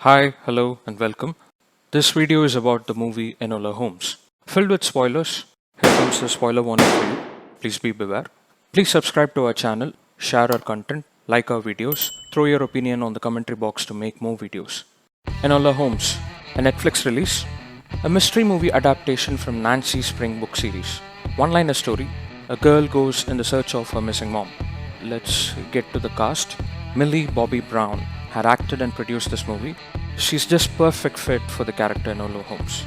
Hi, hello, and welcome. This video is about the movie Enola Holmes. Filled with spoilers, here comes the spoiler warning for you. Please be beware. Please subscribe to our channel, share our content, like our videos, throw your opinion on the commentary box to make more videos. Enola Holmes, a Netflix release, a mystery movie adaptation from Nancy Spring book series. One-liner story, a girl goes in the search of her missing mom. Let's get to the cast. Millie Bobby Brown had acted and produced this movie. She's just perfect fit for the character Enola Holmes.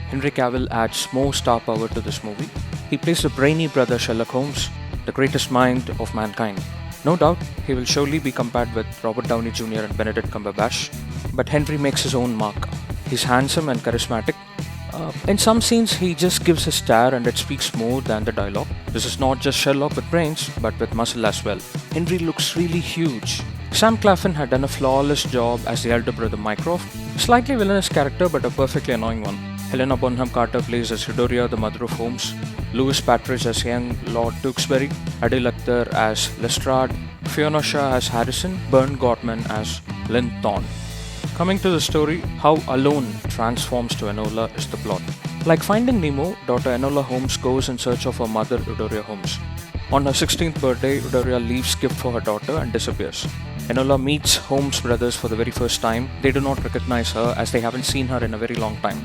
Henry Cavill adds more star power to this movie. He plays the brainy brother Sherlock Holmes, the greatest mind of mankind. No doubt, he will surely be compared with Robert Downey Jr. and Benedict Cumberbatch, but Henry makes his own mark. He's handsome and charismatic. In some scenes, he just gives a stare and it speaks more than the dialogue. This is not just Sherlock with brains, but with muscle as well. Henry looks really huge. Sam Claflin had done a flawless job as the elder brother Mycroft, a slightly villainous character but a perfectly annoying one. Helena Bonham Carter plays as Eudora, the mother of Holmes, Louis Partridge as young Lord Tewkesbury, Adeel Akhtar as Lestrade, Fiona Shaw as Harrison, Gorman as Linton. Coming to the story, how alone transforms to Enola is the plot. Like Finding Nemo, daughter Enola Holmes goes in search of her mother Eudora Holmes. On her 16th birthday, Eudora leaves gift for her daughter and disappears. Enola meets Holmes brothers for the very first time. They do not recognize her as they haven't seen her in a very long time.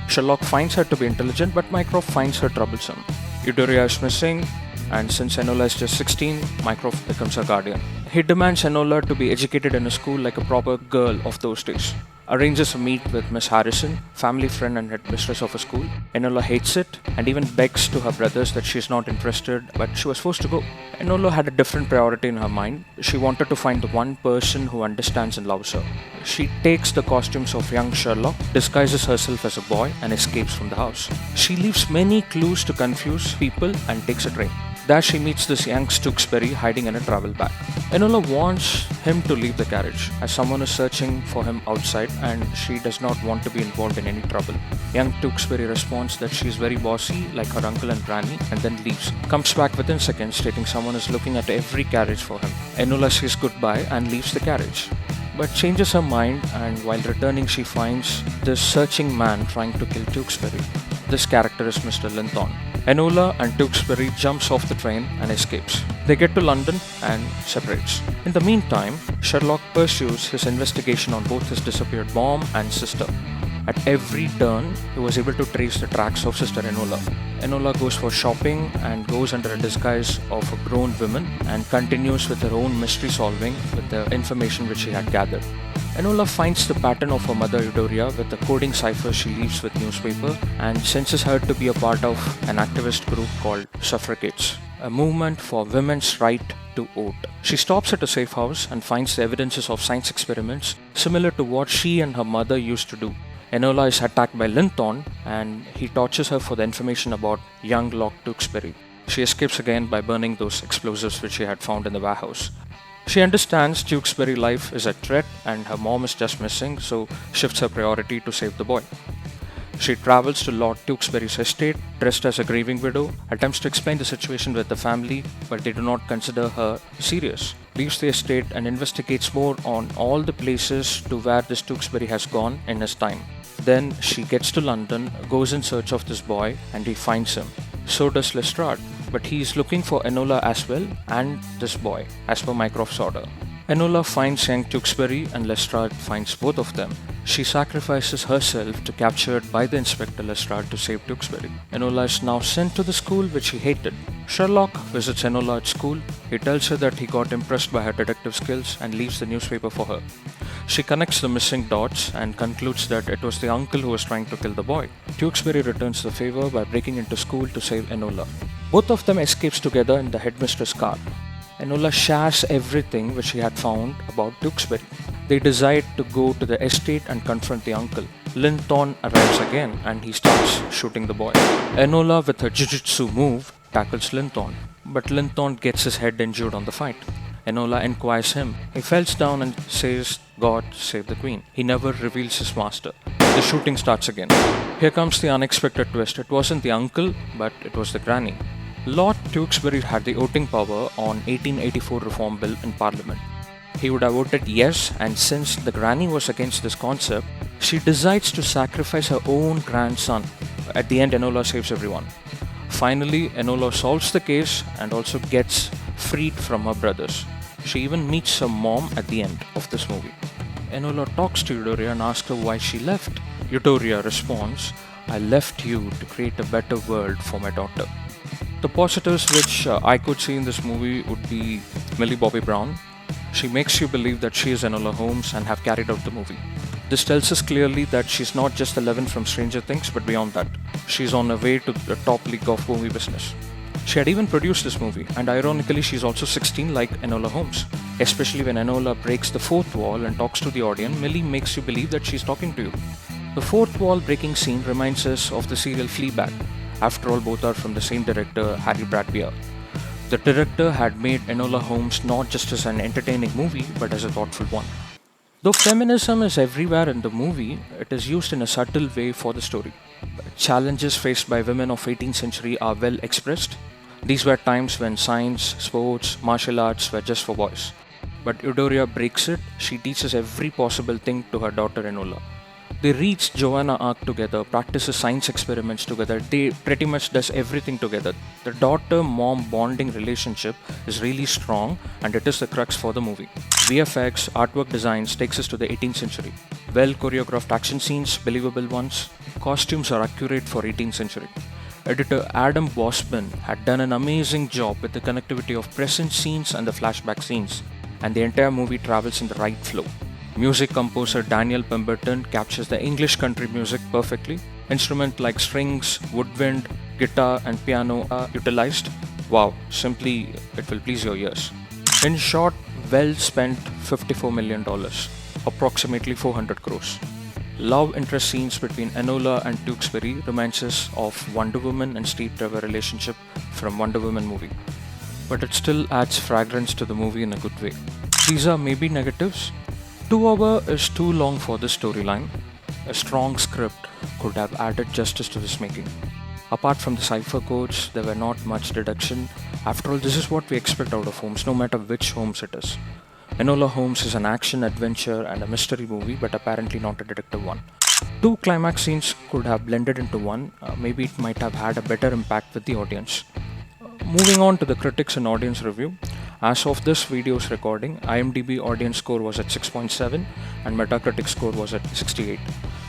Sherlock finds her to be intelligent, but Mycroft finds her troublesome. Eudora is missing, and since Enola is just 16, Mycroft becomes her guardian. He demands Enola to be educated in a school like a proper girl of those days. Arranges a meet with Miss Harrison, family friend and headmistress of a school. Enola hates it and even begs to her brothers that she is not interested, but she was forced to go. Enola had a different priority in her mind. She wanted to find the one person who understands and loves her. She takes the costumes of young Sherlock, disguises herself as a boy, and escapes from the house. She leaves many clues to confuse people and takes a train. There she meets this young Tewkesbury hiding in a travel bag. Enola wants him to leave the carriage as someone is searching for him outside and she does not want to be involved in any trouble. Young Tewkesbury responds that she is very bossy like her uncle and granny and then leaves. Comes back within seconds stating someone is looking at every carriage for him. Enola says goodbye and leaves the carriage, but changes her mind, and while returning she finds this searching man trying to kill Tewkesbury. This character is Mr. Linton. Enola and Tewkesbury jumps off the train and escapes. They get to London and separates. In the meantime, Sherlock pursues his investigation on both his disappeared mom and sister. At every turn, he was able to trace the tracks of Sister Enola. Enola goes for shopping and goes under a disguise of a grown woman and continues with her own mystery solving with the information which she had gathered. Enola finds the pattern of her mother Eudora with the coding cipher she leaves with newspaper and senses her to be a part of an activist group called Suffragettes, a movement for women's right to vote. She stops at a safe house and finds the evidences of science experiments similar to what she and her mother used to do. Enola is attacked by Linton and he tortures her for the information about young Lord Tewkesbury. She escapes again by burning those explosives which she had found in the warehouse. She understands Tewkesbury's life is a threat and her mom is just missing, so shifts her priority to save the boy. She travels to Lord Tewkesbury's estate, dressed as a grieving widow, attempts to explain the situation with the family, but they do not consider her serious. Leaves the estate and investigates more on all the places to where this Tewkesbury has gone in his time. Then she gets to London, goes in search of this boy, and he finds him. So does Lestrade, but he is looking for Enola as well and this boy, as per Mycroft's order. Enola finds young Tewkesbury and Lestrade finds both of them. She sacrifices herself to captured by the Inspector Lestrade to save Tewkesbury. Enola is now sent to the school which he hated. Sherlock visits Enola at school. He tells her that he got impressed by her detective skills and leaves the newspaper for her. She connects the missing dots and concludes that it was the uncle who was trying to kill the boy. Tewkesbury returns the favor by breaking into school to save Enola. Both of them escapes together in the headmistress' car. Enola shares everything which she had found about Tewkesbury. They decide to go to the estate and confront the uncle. Linton arrives again and he starts shooting the boy. Enola with her jujutsu move tackles Linton, but Linton gets his head injured on the fight. Enola inquires him. He falls down and says, "God save the queen." He never reveals his master. The shooting starts again. Here comes the unexpected twist. It wasn't the uncle, but it was the granny. Lord Tewkesbury had the voting power on 1884 Reform Bill in Parliament. he would have voted yes, and since the granny was against this concept, she decides to sacrifice her own grandson. At the end, Enola saves everyone. Finally, Enola solves the case and also gets freed from her brothers. She even meets her mom at the end of this movie. Enola talks to Eudoria and asks her why she left. Eudoria responds, "I left you to create a better world for my daughter." The positives which I could see in this movie would be Millie Bobby Brown. She makes you believe that she is Enola Holmes and have carried out the movie. This tells us clearly that she's not just 11 from Stranger Things, but beyond that. She's on her way to the top league of movie business. She had even produced this movie, and ironically, she's also 16 like Enola Holmes. Especially when Enola breaks the fourth wall and talks to the audience, Millie makes you believe that she's talking to you. The fourth wall breaking scene reminds us of the serial Fleabag. After all, both are from the same director, Harry Bradbeer. The director had made Enola Holmes not just as an entertaining movie, but as a thoughtful one. Though feminism is everywhere in the movie, it is used in a subtle way for the story. Challenges faced by women of 18th century are well expressed. These were times when science, sports, martial arts were just for boys. But Eudoria breaks it. She teaches every possible thing to her daughter Enola. They reach Joanna Arc together, practices science experiments together. They pretty much does everything together. The daughter-mom bonding relationship is really strong, and it is the crux for the movie. VFX, artwork designs takes us to the 18th century. Well choreographed action scenes, believable ones. Costumes are accurate for 18th century. Editor Adam Bosman had done an amazing job with the connectivity of present scenes and the flashback scenes, and the entire movie travels in the right flow. Music composer Daniel Pemberton captures the English country music perfectly. Instruments like strings, woodwind, guitar, and piano are utilized. Wow, simply it will please your ears. In short, well spent $54 million, approximately 400 crores. Love interest scenes between Enola and Tewksbury reminds us of Wonder Woman and Steve Trevor relationship from Wonder Woman movie. But it still adds fragrance to the movie in a good way. These are maybe negatives. 2 hours is too long for this storyline. A strong script could have added justice to this making. Apart from the cipher codes, there were not much deduction. After all, this is what we expect out of Holmes, no matter which Holmes it is. Enola Holmes is an action, adventure, and a mystery movie, but apparently not a detective one. 2 climax scenes could have blended into one. Maybe it might have had a better impact with the audience. Moving on to the critics and audience review. As of this video's recording, IMDb audience score was at 6.7 and Metacritic score was at 68.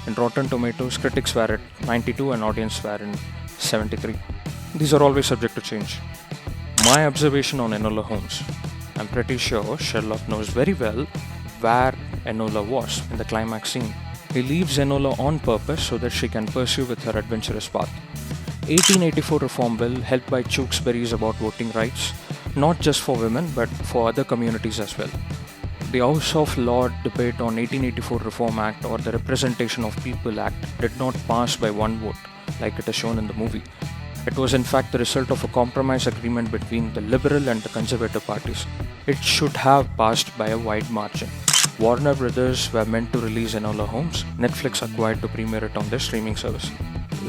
In Rotten Tomatoes, critics were at 92 and audience were in 73. These are always subject to change. My observation on Enola Holmes. I'm pretty sure Sherlock knows very well where Enola was in the climax scene. He leaves Enola on purpose so that she can pursue with her adventurous path. 1884 Reform Bill helped by Tewksbury's about voting rights, not just for women but for other communities as well. The House of Lords debate on 1884 Reform Act or the Representation of People Act did not pass by one vote like it is shown in the movie. It was in fact the result of a compromise agreement between the Liberal and the Conservative parties. It should have passed by a wide margin. Warner Brothers were meant to release Enola Holmes. Netflix acquired to premiere it on their streaming service.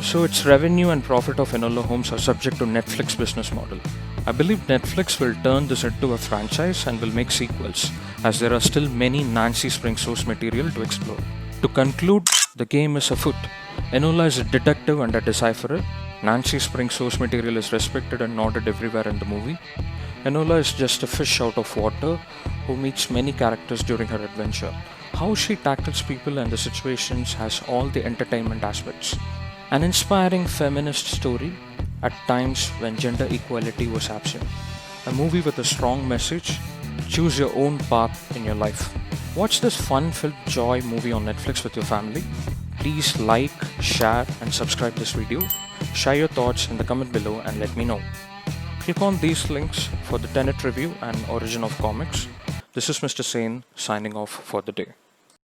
So its revenue and profit of Enola Holmes are subject to Netflix business model. I believe Netflix will turn this into a franchise and will make sequels, as there are still many Nancy Spring source material to explore. To conclude, the game is afoot. Enola is a detective and a decipherer. Nancy Spring source material is respected and noted everywhere in the movie. Enola is just a fish out of water who meets many characters during her adventure. How she tackles people and the situations has all the entertainment aspects. An inspiring feminist story at times when gender equality was absent. A movie with a strong message. Choose your own path in your life. Watch this fun-filled joy movie on Netflix with your family. Please like, share and subscribe this video. Share your thoughts in the comment below and let me know. Click on these links for the Tenet review and origin of comics. This is Mr. Sane signing off for the day.